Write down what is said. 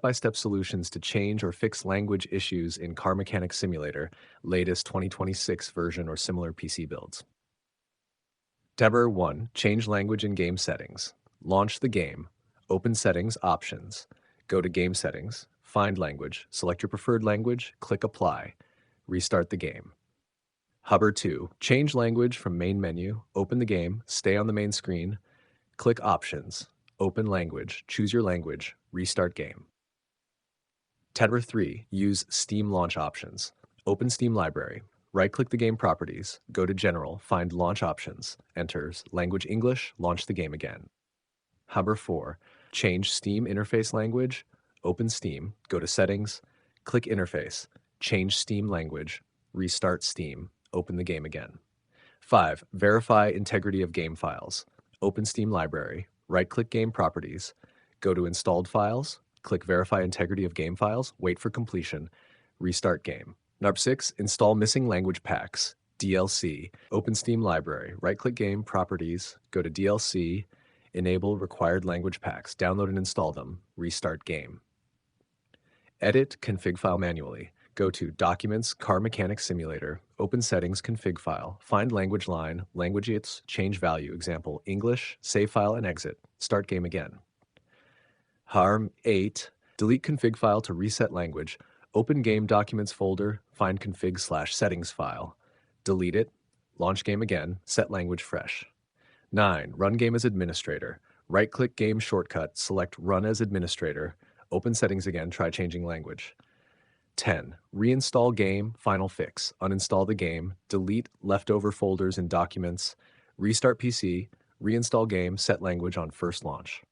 Step-by-step solutions to change or fix language issues in Car Mechanic Simulator, latest 2026 version or similar PC builds. Step 1. Change language in game settings. Launch the game. Open Settings Options. Go to Game Settings. Find Language. Select your preferred language. Click Apply. Restart the game. Hubber 2. Change language from main menu. Open the game. Stay on the main screen. Click Options. Open Language. Choose your language. Restart game. Tether 3. Use Steam launch options. Open Steam Library. Right-click the game properties. Go to General. Find Launch Options. Enters Language English. Launch the game again. Hubber 4. Change Steam interface language. Open Steam. Go to Settings. Click Interface. Change Steam language. Restart Steam. Open the game again. 5. Verify integrity of game files. Open Steam Library. Right-click Game Properties. Go to Installed Files. Click Verify integrity of game files. Wait for completion. Restart game. Number 6. Install missing language packs. DLC. Open Steam Library. Right-click Game Properties. Go to DLC. Enable required language packs. Download and install them. Restart game. Edit config file manually. Go to Documents, Car Mechanic Simulator, Open Settings, Config File, find Language Line, Languages, Change Value, example, English, save file and exit. Start game again. Harm 8. Delete config file to reset language. Open Game Documents folder, find config/settings file. Delete it. Launch game again. Set language fresh. 9. Run game as administrator. Right-click Game shortcut, select Run as administrator. Open settings again, try changing language. 10. Reinstall game, final fix. Uninstall the game, delete leftover folders and documents, restart PC, reinstall game, set language on first launch.